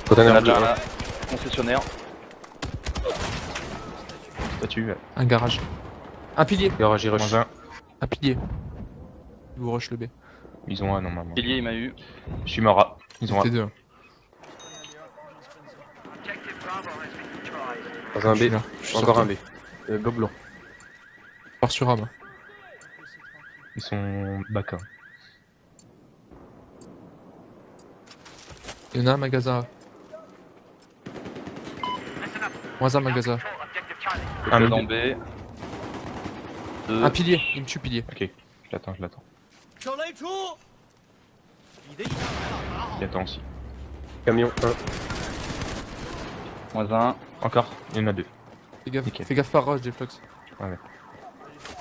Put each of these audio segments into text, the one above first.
Container bleu. là, concessionnaire. Statue. Un garage. Un pilier. Garage, il rush. Moins un. Un pilier. Il vous rush le B. Ils ont un normalement. Pilier, il m'a eu. Je suis mort. Ils ont C'était un. deux. Dans un Je suis B. là. Je suis Encore sur un B. Gobelin. Je pars sur A, moi. Ils sont back. Il y en a un magasin A. Moins un magasin A. Un Dans mid. B. Deux. Un pilier. Il me tue pilier. Ok. Je l'attends. Il attend aussi. Camion 1. Moins un. Encore. Il y en a deux. Fais gaffe par rush, Deflux.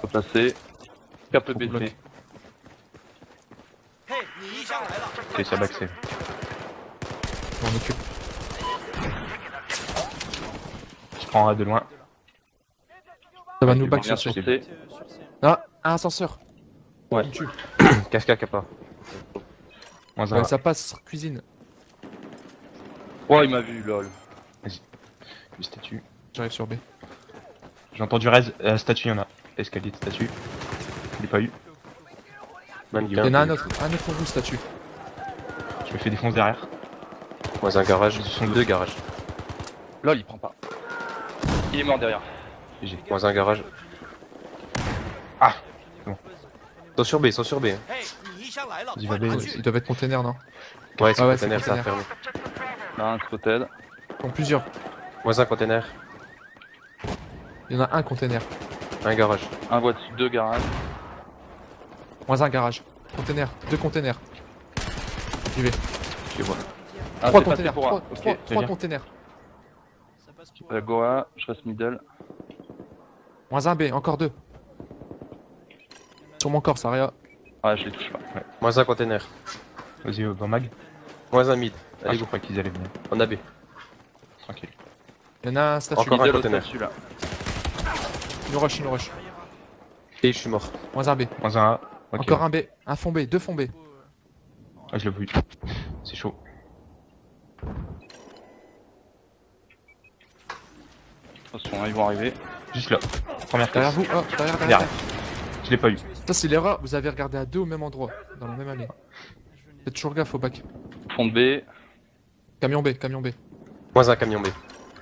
Replacé. Cap B. bloc. C'est ça back c'est. On en occupe. Je prends A de loin. Ça va Ouais, nous tu back reviens sur sur C. C. Ah, un ascenseur. Ouais. Il me tue. Casca Kappa. Moins un. Ouais, ça passe cuisine. Oh, il m'a vu, lol. Le statue. J'arrive sur B. J'ai entendu raise. Statue, il y en a. Escalier de statue. Je l'ai pas eu. Il y en a un autre pour vous, statue. Je me fais défoncer derrière. Moins un garage. Ils sont Deux garages. Lol, il prend pas. Il est mort derrière. GG. Moins un garage. Ah. Ils sont sur B, ils sont sur B. hein. Vas-y, va B. Ils doivent être containers, non? Ouais, c'est Ah ouais, container, c'est ça a container. fermé. Là, un spotted. Ils sont plusieurs. Moins un container. Il y en a un container. Un garage. Un voiture, deux garages. Moins un garage. Container. Deux containers. J'y vais. Je les vois. Ah, Trois c'est passé containers. pour un. Trois Ok. trois containers. Goa, je reste middle. Moins un B. Encore deux. Sur mon corps, Saria. Ah, je les touche pas. Moins un container. Vas-y, dans mag. Moins un mid. Ah, Allez, je go. crois qu'ils allaient venir. On a B. Tranquille. Il y en a un statue. Encore un Middle au container. statut là. Il nous rush, il nous rush. Et je suis mort. Moins un B. Moins un A. Ok. Encore un B. Un fond B. Deux fonds B. Ah, je l'ai vu. C'est chaud. Attention, ils vont arriver. Juste là. Première Derrière classe. vous. Oh, derrière. Derrière. Je l'ai pas eu. Ça, c'est l'erreur. Vous avez regardé à deux au même endroit. Dans la même allée. Faites toujours gaffe au bac. Fond de B. Camion B. Camion B. Moins un camion B.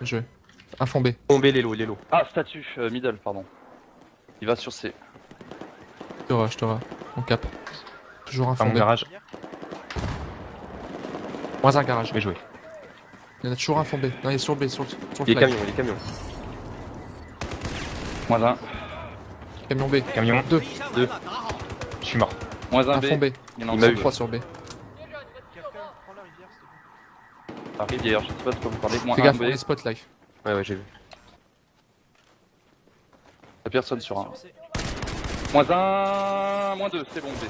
Bien joué. Un fond B. Tombé les lots, les lots. Ah, statut, middle, pardon. Il va sur C. Je te vois. On cap. Toujours un Enfin, fond mon B. garage. Moins un garage. Bien joué. Il y en a toujours un fond B. Non, il est sur B. Sur le Les flag. camions, les camions. Moins un. Camion B. Camion. Deux. Je suis mort. Moins un Un B. fond B. Il y en a Il m'a un eu. 3 sur B. Arrive d'ailleurs, je sais pas de quoi vous parlez. Moins Fais un gaffe, B. on est spot life. Ouais, ouais, j'ai vu. Y'a personne sur un. Moins un. Moins deux, c'est bon B.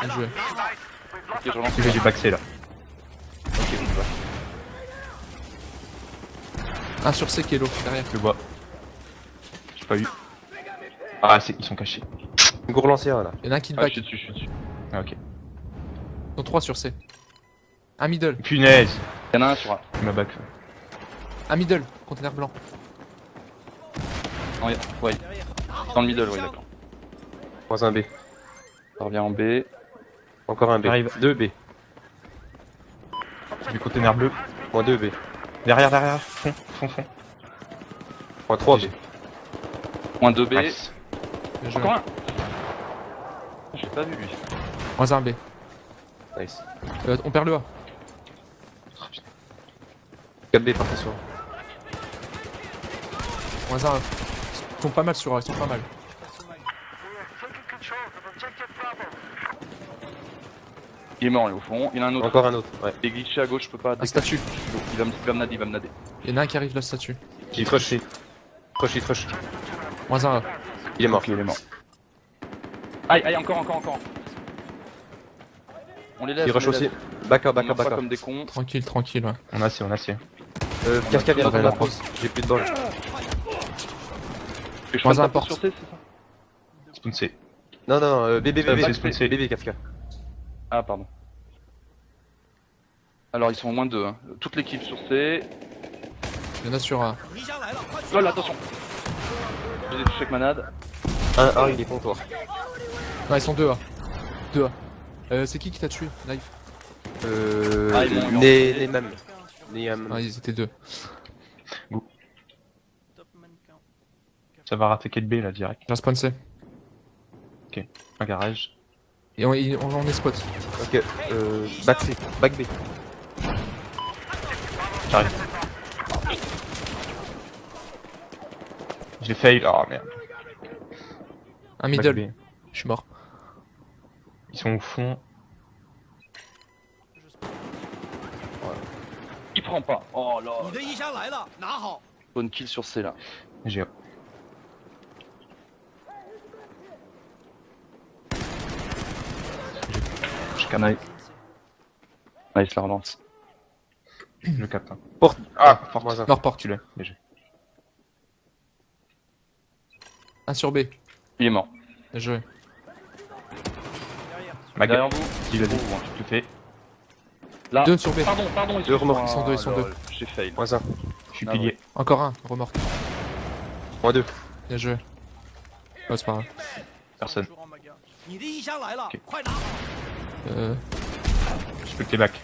Bien joué. Ok, je relance. Je vais du back C là. Ok, bon, bah. Un sur C qui est low. Derrière. Je le vois. J'ai pas eu. Ah, ils sont cachés. Une gourde lancière là. Il y en a un qui te Ah, je back. suis dessus, je suis dessus. Ah, ok. Ils sont 3 sur C. Un middle. Punaise. Y'en a un sur A. Il m'a back. Un middle. Container blanc. Non, ouais. Dans le middle, ouais, d'accord. Moins un B. Ça revient en B. Encore un B. J'arrive. 2 B. Du container bleu. Moins 2 B. Derrière, derrière. Fond, fond, fond. Moins 3 B. Moins 2 B. Nice. Bien joué. Encore un. J'ai pas vu lui. Moins un B. Nice. On perd le A. 4 B parti sur. Moins un A. Ils sont pas mal sur A. Ils sont pas mal. Il est mort, il est au fond. Il y en a un autre. Encore un autre. Ouais. Il est glitché à gauche, je peux pas. Un statue. Il va me nader, il va me nader. Il y en a un qui arrive la statue. Il rush. Rush, rush. Moins un A. Il est mort. Ok, il est mort. Aïe, aïe, encore. On les laisse. Il on rush les aussi. laisse. Backup, On backup, meurt pas backup. comme des cons. Tranquille, tranquille. Ouais. On a C, on a C. Casca vient Ouais, de la la pause. J'ai plus de balles. Et je Moins passe un la porte. porte sur C, c'est ça? Spawn C. Non, non, non, B, B, B, Ah, B, c'est spawn C. B, B, Casca. Ah, pardon. Alors ils sont au moins 2. Hein. Toute l'équipe sur C. Il y en a sur A. Lol, attention. Je les ai touchés avec manade. Un, il est comptoir. Non, ils sont 2 A. 2 A. C'est qui t'a tué? Knife. Ah, ils m'ont eu Les mêmes. Ah, ils étaient 2. Ça va rater quel B là direct. J'ai un spawn C. Un garage. Et on est spot. Ok, back C, back B. J'arrive. J'ai fail. Oh merde. Un Back middle. B. Je suis mort. Ils sont au fond. Il prend pas. Oh là. Bonne kill sur C là. J'ai. Je canaille. Nice la relance. Le capte. Porte. Ah, fort. Moins un. Leur porte. Tu l'as. Bien joué. 1 sur B. Il est mort. Bien joué. Mag. Derrière vous. Il a dit. Oh, Tu le fais. Là. 2 sur B. Pardon, Deux remorques, ils sont deux, ils sont lol, J'ai fail. Moins un. Je suis Ah pilier. Encore un. Remorque. Moins deux. Bien joué. Oh, c'est pas grave. Personne. Je peux que les bacs.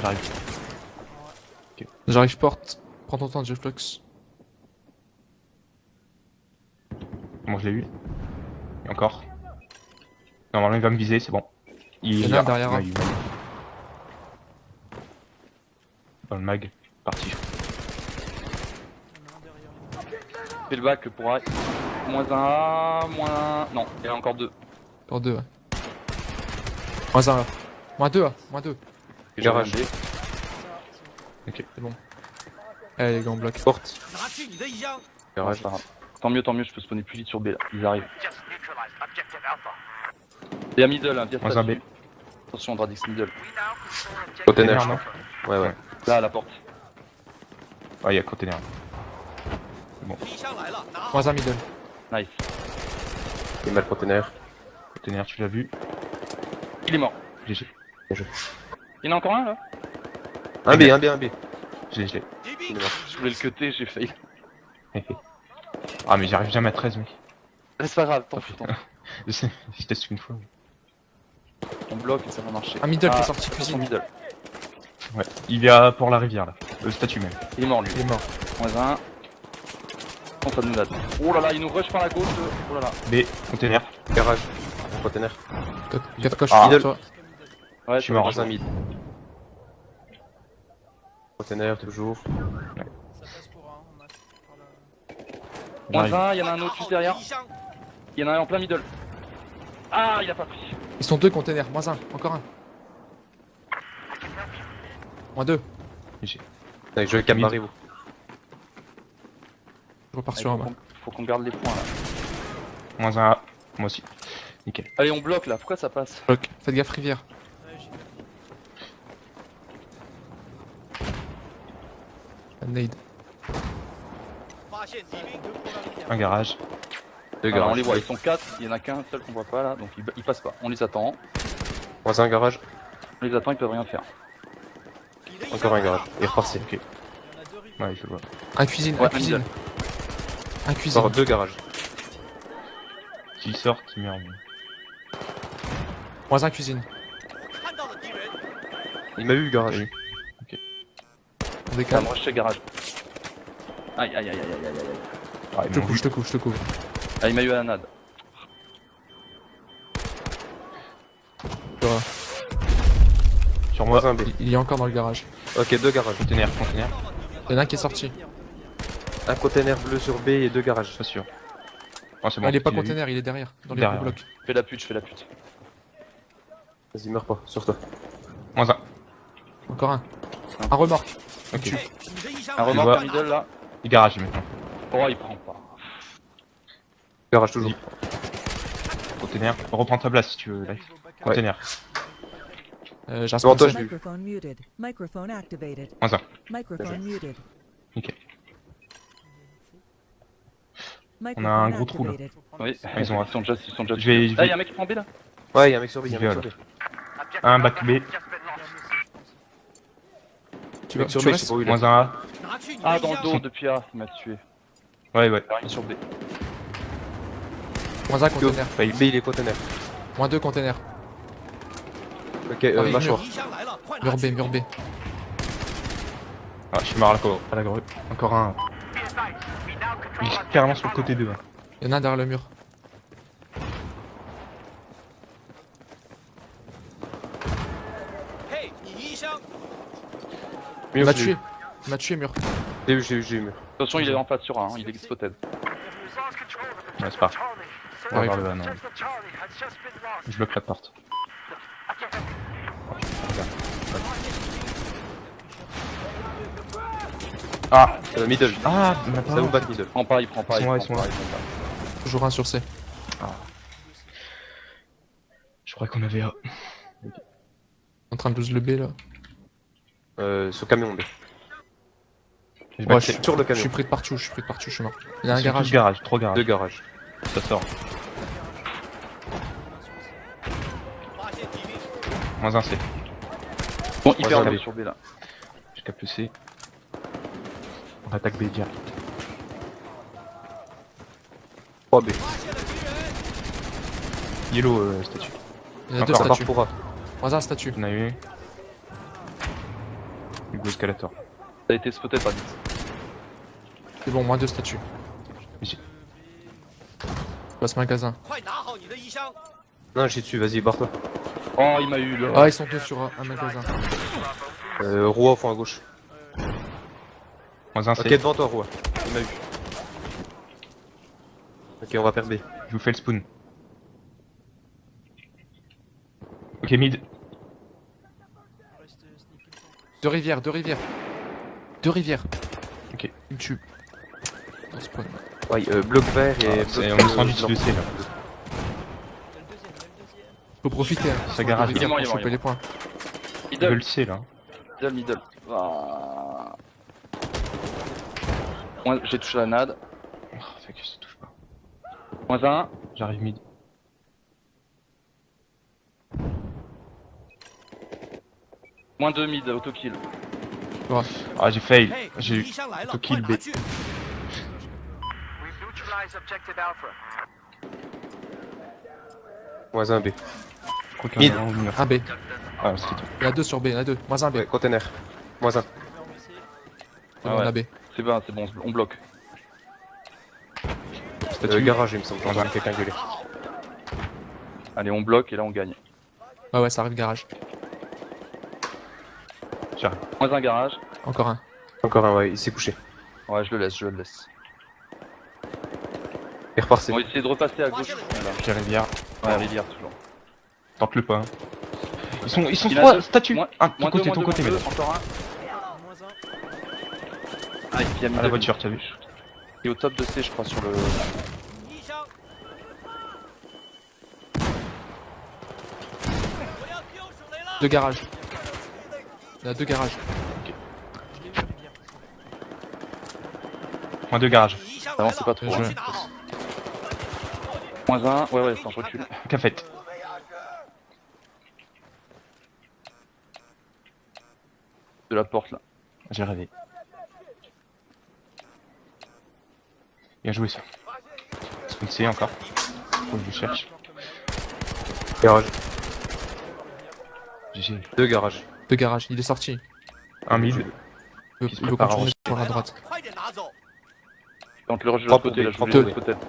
J'arrive. J'arrive porte. Prends ton temps, Jeff Flux. Bon, je l'ai eu. Et encore. Normalement, il va me viser, c'est bon. Il y en a un derrière, hein. il va- Dans le mag. Parti. Fais le back pour A. Moins un A, moins... Non, il y en a encore 2. Encore 2, ouais. Moins 1 là. Moins 2 là. Moins 2. Garage. Allez, les gars, on bloque. Porte. Garage. Garage. Tant mieux, je peux spawner plus vite sur B là. Ils arrivent. Et à middle, hein, via Moins un B. statue. Attention, Dradix middle. Container. non. Ouais. Là, à la porte. Ouais, il y a container. Moins 1 middle. Nice. Il met le container. Container, tu l'as vu. Il est mort. GG. Il y en a encore un là. Un B, un B, un B. GG. Il est mort. Je voulais le cutter, j'ai fail. Ah, mais j'arrive jamais à 13, mec. C'est pas grave, t'en fous. Je teste qu'une fois. On bloque et ça va marcher. Un middle qui est Ah, sorti attention, cuisine. middle. Ouais. Il y a pour la rivière là. Le statut même. Il est mort lui. Il est mort. Moins un. On ça nous date. Oh là là, il nous rush par la gauche. Oh là là. B, container. Garage. Container. 4 coches. Ah. Middle. Toi. Ouais, Je suis mort. Moins un mid. Container toujours. Moins J'arrive. un, il y en a un autre juste derrière. Il y en a un en plein middle. Ah, il a pas pris. Ils sont 2 containers. Moins 1. Encore un. Moins 2. Allez, je vais camarrer vous. Je repars sur un. moi. Faut qu'on garde les points là. Moins un A. Moi aussi. Nickel. Allez, on bloque là. Pourquoi ça passe? Bloc. Faites gaffe, rivière. Un nade. Un garage. Deux Ah, on garages. les voit, ils sont 4. Il y en a qu'un seul qu'on voit pas là. Donc ils passent pas. On les attend. Moins un garage. On les attend, ils peuvent rien faire. Encore un garage. Il est reparti. Ok. Ouais, je le vois. Un cuisine. Ouais, Un cuisine. middle. Un cuisine. Encore deux garages. S'ils sortent, merde. Moins 1 cuisine. Il m'a eu le garage. On Ça décale. me rush chez garage. Aïe aïe aïe aïe aïe aïe aïe. Ah, Je te couvre, je te couvre, je te couvre. Ah, il m'a eu à la nade. Voilà. Sur moi, Moins un B. Il est encore dans le garage. Ok, deux garages. container, container. Il y en a un qui est sorti. Un container bleu sur B et deux garages. Pas sûr. Oh, c'est Ah, bon. il est pas tu l'as vu. container, il est derrière. Dans les Derrière, blocs. Fais la pute, je fais la pute. Vas-y, meurs pas. Sur toi. Moins un. Encore un. Un remorque. Ok. Un remorque vois. en middle là. Il garage maintenant. Oh, il prend pas. Garage toujours. Container. Reprends ta place si tu veux. Life. Container. J'ai un Devant spawn toi, C. je l'ai eu. Microphone muted. Microphone activated. Moins un. Microphone muted. Nickel. Microphone gros trou, là. activated. Oui, Ils ont- ils sont déjà. Je vais- Ah, y'a un mec qui prend B là. Ouais, il y a un mec sur B. Il y a un mec Viol. sur B. Un back B. Tu vas Mec sur tu B, je restes sais pas où il est. Moins un A. Ah, dans le dos depuis A, il m'a tué. Ouais, ouais. Il est sur B. Moins 1 container. Fail. B, il est container. Moins 2 container. Ok, Arrive, mâchoire. Mur B, mur B. Ah, je suis mort à la grue. Encore un. Il est carrément sur le côté 2. Il y en a un derrière le mur. Il Mur, m'a je l'ai tué. eu. Il m'a tué, mur. J'ai eu mur. Attention, il est en face sur A, hein. Il est spotted. Ouais, c'est pas. On va Arrive. voir le A, non. Je bloquerai la porte. Ah. Middle. Ah, Ça vous bat middle. Prends pas, il prend pas. Ils sont là, prend ils sont pas, là. prend pas. Toujours un sur C. Je crois qu'on avait A. En train de lose le B là. Sur camion B. Je Ouais, back- je suis Sur le Je camion. suis pris de partout, je suis mort. Il y a un Ils sont tous garage. 3 garages. Deux garages. Ça sort. Moins un C. Bon, hyper Moins un calme B. sur B là. Je capte le C. On attaque B direct. 3 B. Yellow statue. Il y en a deux Encore, statues. Pour A. Moins un statue. On a eu. Hugo Escalator. Ça a été spotted par 10. C'est bon, moins 2 statues. Ici. Passe magasin. Non, j'y dessus, vas-y, barre-toi. Oh, il m'a eu là. Ah, ils sont deux sur un magasin. Roua au fond à gauche. Moins un C. Ok, devant toi, Roua. Il m'a eu. Ok, on va perdre B. Je vous fais le spoon. Ok, mid. Deux rivières. Deux rivières. Ok. Il me tue. On spawn. Ouais, bloc vert et. Ah, bloc on est rendu blanc. de C là. Faut profiter. Hein. Ça garage. Deux rivières Il est pour mort, il est choper les points. Ils veulent Middle, le C là. middle. Ah. Moi, j'ai touché la nade. Oh, fait que ça touche pas. Moins 1. J'arrive mid. Moins 2 mid, autokill. Ah, j'ai fail. J'ai eu auto-kill B. Moins un B. Je crois qu'il Mid. y en a un au mur. Un B. Ah, c'est tout. Il y en a deux sur B, il y en a deux. Moins un B. Ouais, container. Moins un. C'est bon, ouais. on a B. C'est bon, on bloque. Garage, il me semble. Moins un. Quelqu'un gueulé. Allez, on bloque et là on gagne. Ouais, ça arrive garage. J'arrive. Moins 1 garage. Encore un. Encore un, ouais, il s'est couché. Ouais, je le laisse. Il repart C. On va essayer de repasser à gauche. Voilà. J'ai rivière. Ouais, rivière toujours. Tente le pas. Hein. Ils sont Il a 3 deux. statues. Moins- Un, Moins ton 2, côté, ton côté, mais encore un. Ah, il vient à la voiture, t'as vu. Il est au top de C, je crois, sur le. Deux garages. Il y en a deux garages. Moins 2 garages. Ça avance pas trop. Bien joué. Moins 1, ouais, c'est un recul. Cafette. De la porte là. J'ai rêvé. Bien joué ça. Spawn C encore. Faut que je le cherche. Garage. GG. Deux garages. Deux garages. Il est sorti. Un mid. Il Qui se veut prépare à continuer sur la droite. Donc le rush de Trois l'autre côté, là, pour je B, voulais trois peut-être.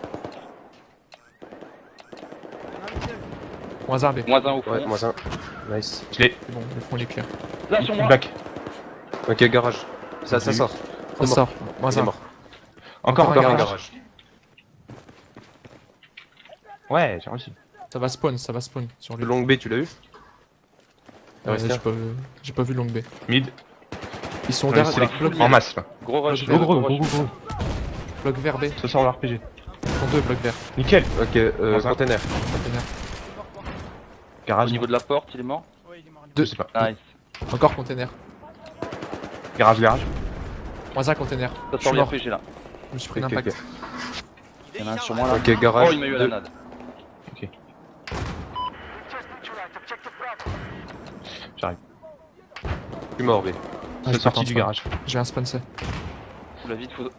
Moins un B. Moins 1 au fond. Ouais, moins un. Nice. Je l'ai. C'est bon, le front il est clair. Là sur moi. Back. Ok, garage. Ça J'ai eu. sort. Ça sort. Moins Il est un. mort. Encore Encore un un garage. Garage. Ouais, j'ai réussi. Ça va spawn sur lui. Le long B, tu l'as eu Ouais, Reste j'ai pas vu long B. Mid. Ils sont On derrière. est Bloc en vert. masse là. Gros rush. Gros, Gros, rush. gros. Bloc vert B. Ça sort le RPG. Ils sont deux blocs verts. Nickel. Ok, Moins un. container. Container. Au Garage. niveau de la porte, il est mort. Je sais pas. Nice. Encore container. Garage. Moins un container. Ça Je suis sort mort. l'RPG là. Je me suis pris Ok, l'impact. ok. Il y en a un sur moi là. Ok, garage. Oh, il m'a eu à la nade. J'arrive. Je suis mort B. C'est je sorti pense du pas. garage. J'ai un spawn C. Faut la vite, faut. Là,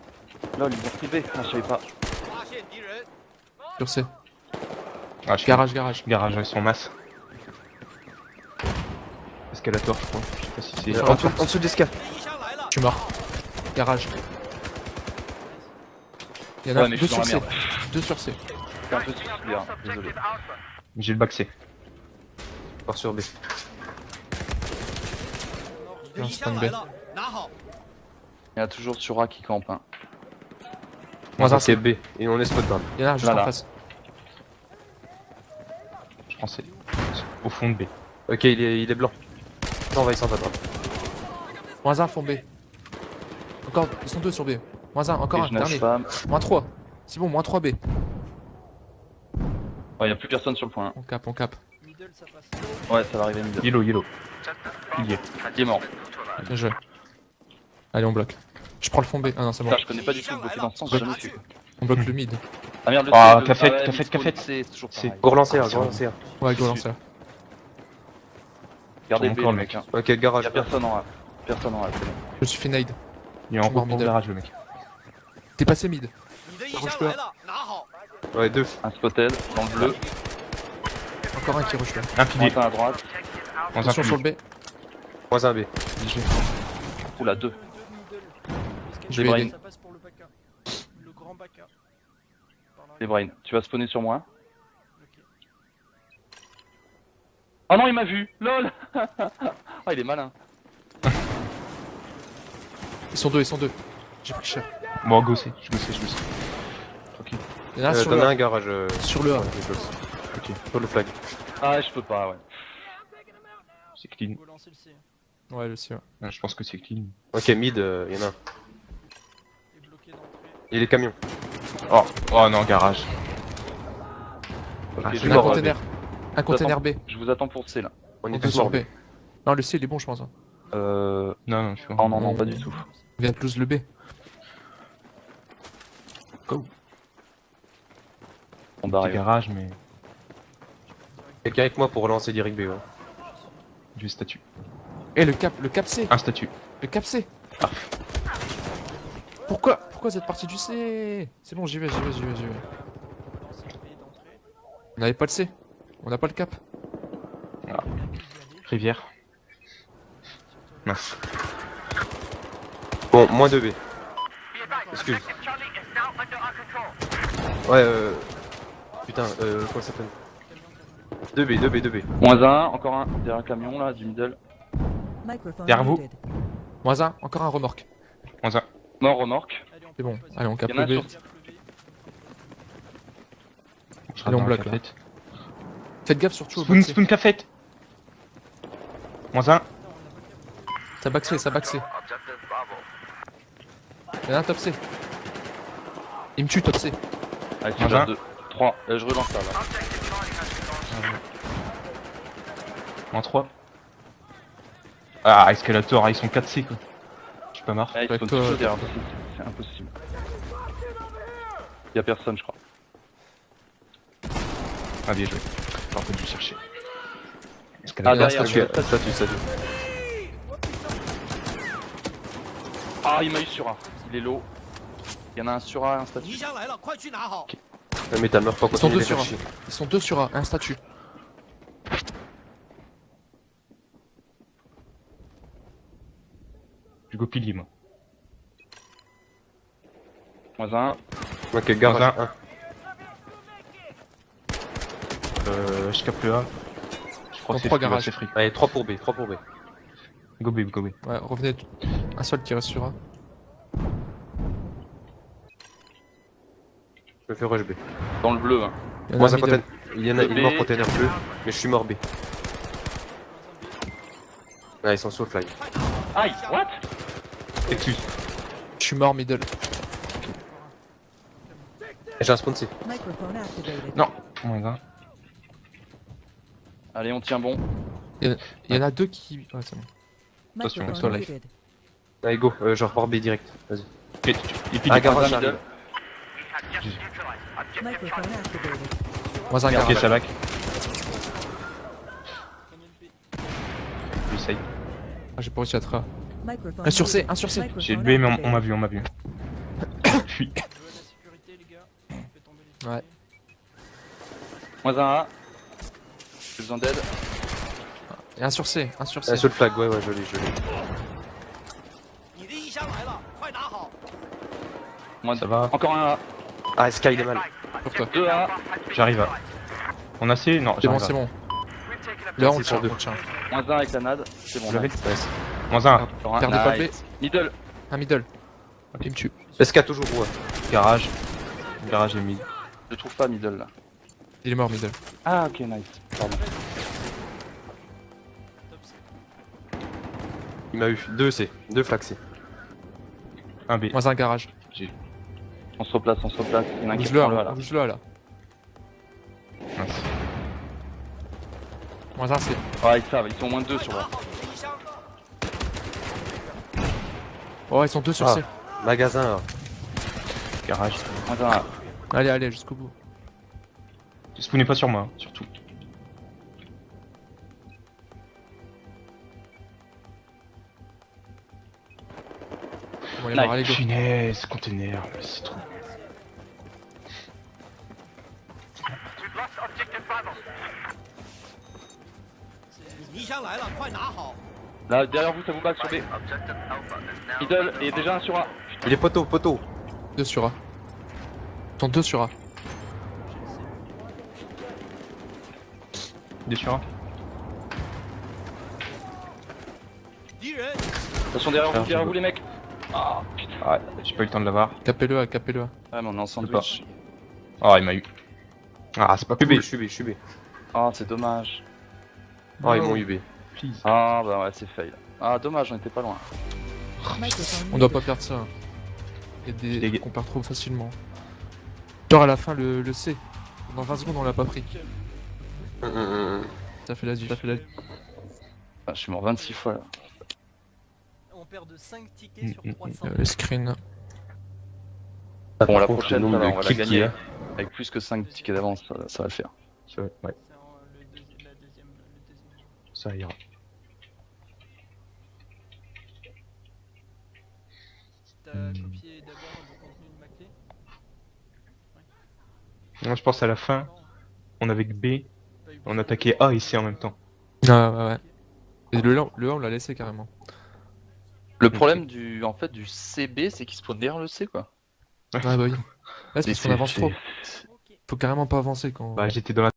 ils ont privé. Ah, je savais pas. Sur C. Ah, je Garage, garage. Garage avec son masse. Escalator, je crois. Je sais pas si c'est. Sur En la dessous, porte. en dessous d'escale. Je suis mort. Garage. Il y en a Ouais, mais je deux suis dans sur la C. merde. 2 sur C. C'est un peu bien, désolé. J'ai le bac C. Part sur B. J'ai un spawn B. Il y en a toujours sur A qui campe. Hein. Moins un C'est C. B. Et on est spot down. Il y en a un juste Là, en là. face. Je pense que c'est au fond de B. Ok, il est blanc. Non, on va descendre à droite. Moins un fond B. Encore, ils sont 2 sur B. Moins un, encore Et un, je nage dernier. pas. Moins 3. C'est bon, moins 3 B. Ouais, y a plus personne sur le point. On cap, on cap. Ouais, ça va arriver middle. Yellow, yellow. Pilier. Il est mort. Bien joué. Allez, on bloque. Je prends le fond B. Ah non, c'est bon. Putain, je connais pas du tout le bloquer dans ce sens, j'ai jamais fait. On bloque le mid. Ah merde, le Ah, C, qu'a fait, ouais, qu'a fait, mid qu'a fait. spawn, c'est toujours C'est- pareil. Go relancer A, go relancer A. Ouais, go lancer. Gardez Encore B, le le mec. Hein. Ok, Y garage. a personne en A. Personne en A, c'est bon. Je me suis fait nade. Il est en Je suis mort haut pour le middle. garage, le mec. T'es passé mid. Rush le A. Ouais, 2. Un spotted dans le bleu. Encore un qui rush là. Un pilier. Moins un à droite. Dans un Attention sur le pilier. B. Moins un B. Oula, 2. Je Des vais brains. aider. Les brains. Tu vas spawner sur moi. Oh non, il m'a vu. LOL. Ah, il est malin. Ils sont 2, ils sont 2. J'ai pris cher. Bon, gossé. Je gossé. Ok. Il y en a un sur T'en le as A. un garage. Sur le A. Ouais, je close. Ok, sur le flag. Ah, je peux pas, ouais. C'est clean. Ouais, le C. Ouais. Ah, je pense que c'est clean. Ok, mid, il y en a un. Et les camions. Oh, oh non, garage. Ok, Ah, je c'est Il y vais en a un mort, voir. container. Un container B. Je vous attends pour C là. On On est est tous sur sur B. B. Non, le C il est bon, je pense. Hein. Non, je suis Oh non, non, pas du tout. On vient de lose le B. On va arriver. garage, mais Quelqu'un avec moi pour relancer direct B. Ouais. du statut. Eh, le cap C. Un statut. Le cap C. Pourquoi vous êtes parti du C? C'est bon, j'y vais. On n'avait pas le C. On n'a pas le cap. Rivière. Mince. Bon, moins 2 B. Excuse. Ouais, putain, comment ça s'appelle 2B. Moins un, encore un. Derrière un camion là, du middle. Microphone Derrière vous. muted. Moins un, encore un remorque. Moins un. Mort, remorque. C'est bon. Allez, on cap Il y en a le un B. sur. Je Allez, on rate dans la bloque, là. cafette. Faites gaffe surtout au Spoon, back C. spoon cafette. Moins un. Ça back C. Il y en a un top C. Il me tue top C. Allez, tu Moins un. vas 2. 3. Je relance ça là. Moins 3. Ah, escalator, ils sont 4C quoi. Je suis pas marre. Ah, ils Ouais, sont toi, tous toi, derrière. C'est impossible. Y'a personne, je crois. Ah, bien joué. J'aurais pas dû chercher. Ah, Escalator. derrière. Ok, statut. Ah, il m'a eu sur A. Il est low. Il y en a un sur A, un statut. Mais t'as meurt pas Ils sont continuer 2 sur A. chercher. Ils sont 2 sur A. Un statut. Je go pilier moi. Moins un. Ok, garage Dans 1. Je capte le A. Je crois Dans que c'est trois free, garages. c'est free. Allez, 3 pour B. Go B. Ouais, revenez. Un seul qui reste sur A. Je me fais rush B. Dans le bleu. Hein. Il y en a Moins un un middle. container. Il y en a, il est mort B. container bleu, mais je suis mort B. Ah, ils sont sur le flag. Aïe, what? Excuse. Je suis mort middle. Et j'ai un spawn C. Microphone activated. Non. Moins un. Allez, on tient bon. Il y en a 2 qui. Ouais, c'est bon. Attention, Microphone soleil. muted. Allez, go, je repars B direct. Vas-y. Et pilier. Ah, garage, Moins un j'arrive. middle. Microphone activated. Moins un Ok, garage. ça back. J'essaye. Ah, j'ai pas réussi à tra. Microphone Un sur C, muted. un sur C. J'ai le Microphone B, mais on m'a vu, on m'a vu. Fuis. Ouais. Moins un A. J'ai besoin d'aide. Et un sur C, un sur C. Ah, sur le flag, ouais, je l'ai. Moins Ça va. Encore un A. Ah, Sky, il est mal. Pour toi. 2 A. J'arrive à. On a C? Non, C'est bon, j'arrive c'est à. bon. Là, on C'est le sur tient, deux. on le tient. Moins un avec la nade. C'est bon. Vous l'avez? nice. Ouais. Moins un. Encore un. Perdez pas le B. Nice. Middle. Un middle. Il me tue. SK toujours, ouais. Garage. Garage et mid. Je trouve pas middle là. Il est mort, middle. Ah ok nice. Pardon. Il m'a eu 2 C, 2 flags C. Un B. Moins un garage. On se replace, on se replace. Il y en a un qui Bouge-le, prend le A là. là. Bouge-le, là. Mince. Moins un C. Ouais ils savent, ils sont moins 2 sur A. Oh, ils sont deux sur Ah. C. Magasin, là. Garage. Moins un A. Allez, allez, jusqu'au bout. Spawnez pas sur moi, surtout. On va aller voir, allez, go. Punaise, container, mais c'est trop. Là derrière vous ça vous bat sur B. Middle et déjà un sur A. Il est poteau. 2 sur A. Ils sont 2 sur A. Des sur A. Attention derrière Charge, vous les mecs. Ah putain. Ah, j'ai pas eu le temps de l'avoir. Capez-le A, capez-le A. Ouais mais on est en sandwich. Ah, il m'a eu. Ah, c'est pas Je cool. suis B. Ah c'est dommage. Oh, ils m'ont eu B. Please. Ah bah ouais c'est fail. Ah dommage on était pas loin. Microphone On doit muted. pas perdre ça. Il y a des Dégage. trucs qu'on perd trop facilement. Genre à la fin, le C. Dans 20 secondes, on l'a pas pris. Ça fait la diff. Ah, je suis mort 26 fois là. On perd de 5 tickets sur 300. Le screen. Bon la Par contre, prochaine le nombre ça va, de on va la kills qu'il y gagner. a. Avec plus que 5 tickets d'avance ça va le faire. Ouais, C'est la deuxième. ça ira. T'as copié d'abord le contenu de ma clé. Moi, je pense à la fin, on avait que B, on attaquait A et C en même temps. Ouais. Et le A, on l'a laissé carrément. Le problème du CB c'est qu'il spawn derrière le C quoi. Ouais, bah oui. Là, c'est parce qu'on avance trop. Ok. Faut carrément pas avancer quand. Bah, j'étais dans la